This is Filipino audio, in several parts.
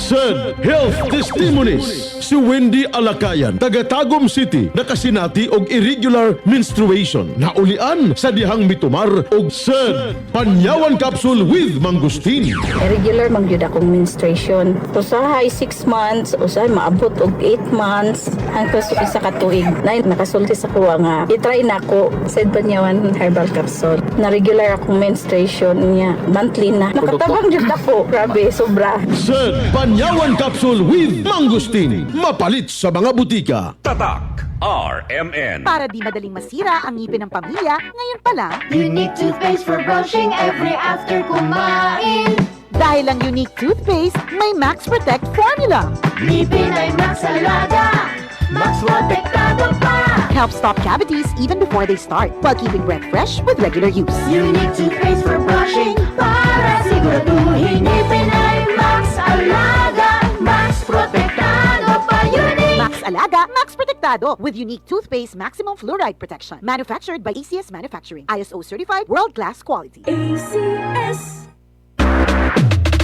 Sad Health Testimonies. Si Wendy Alakayan, taga Tagum City, nakasinati og irregular menstruation. Naulian sa dihang mitumar og sad panyawan capsule with mangustin. Irregular man gyud akong menstruation. Usahay 6 months, usahay maabot og 8 months hangtod sa isa ka tuig. Nay nakasulti sa kuwa nga i-try nako sad panyawan herbal capsule. Na regular akong menstruation niya monthly na. Nakatabang gyud ako. Grabe, sobra. Sad panyawan capsule with mangustin. Mapalit sa mga butika. Tatak RMN. Para di madaling masira ang ngipin ng pamilya, ngayon pa lang, Unique toothpaste for brushing every after kumain. dahil ang unique toothpaste, may Max Protect formula. Ngipin ay Max Alaga, Max Protektado pa. Helps stop cavities even before they start, while keeping breath fresh with regular use. Unique toothpaste for brushing para siguraduhin ngipin ay Max Alaga, Max Protektado pa. Unique. Max Alaga, Max Protectado with unique toothpaste maximum fluoride protection. Manufactured by ACS Manufacturing. ISO certified world-class quality. ACS.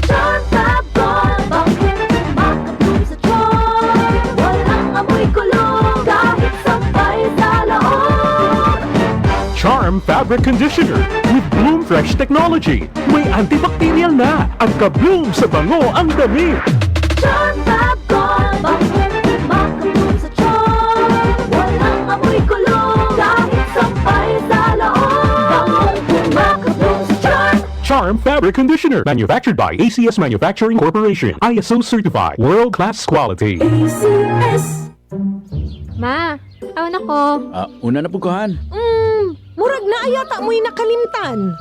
Chartabon, bakit makabloom sa tiyan? Walang amoy kulong kahit sampay sa loob. Charm Fabric Conditioner with Bloom Fresh Technology. May antibacterial na. Ang ka-bloom sa bango ang dami. Chartabon, bakit makabloom sa tiyan? Walang amoy kulong kahit sampay sa loob. Makabloom sa tiyan. Charm Fabric Conditioner. Manufactured by ACS Manufacturing Corporation. ISO certified. World-class quality. ACS. Ma, awan ako. Una na puguhan. Murag na ayata mo'y nakalimtan.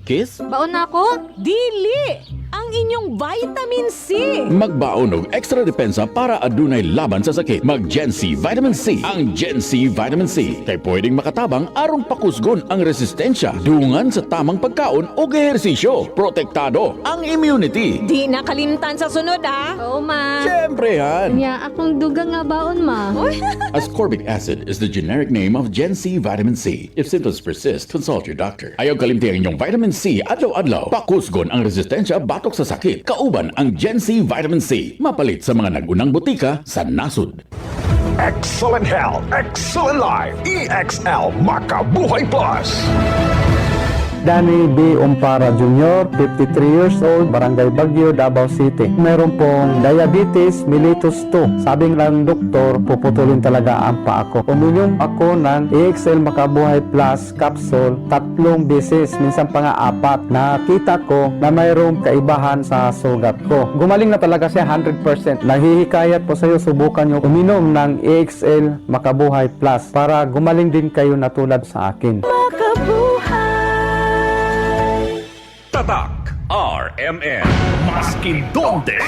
Kiss? Baon na ako? Dili! Ang inyong vitamin C! Magbaon og extra depensa para adunay laban sa sakit. Mag Gen C Vitamin C. Ang Gen C Vitamin C kay pwedeng makatabang aron pakusgon ang resistensya dungan sa tamang pagkaon o ehersisyo. Protektado ang immunity. Di nakalimtan sa sunod, Oo, ma. Siyempre yan. Nya, akong dugang nga baon, ma. Ascorbic acid is the generic name of Gen C Vitamin C. If symptoms persist, consult your doctor. Ayaw kalimti ang inyong vitamin C adlaw-adlaw. Pakusgon ang resistensya batok sa sakit. Kauban ang Gen C Vitamin C. Mapalit sa mga nagunang butika sa nasud. Excellent Health, Excellent Life, EXL Makabuhay Plus. Danny B. Umpara Jr., 53 years old, Barangay Baguio, Davao City. Meron pong diabetes mellitus 2. Sabi ng doktor, puputulin talaga ang paa ko. Uminom ako ng EXL Makabuhay Plus capsule 3 beses, minsan pa nga 4. Nakita ko na mayroong kaibahan sa sugat ko. Gumaling na talaga siya 100%. Nahihikayat po sa iyo, subukan nyo uminom ng EXL Makabuhay Plus para gumaling din kayo na tulad sa akin. Tatak RMN. Maskin donde,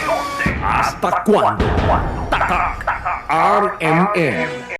hasta cuando. Tatak RMN.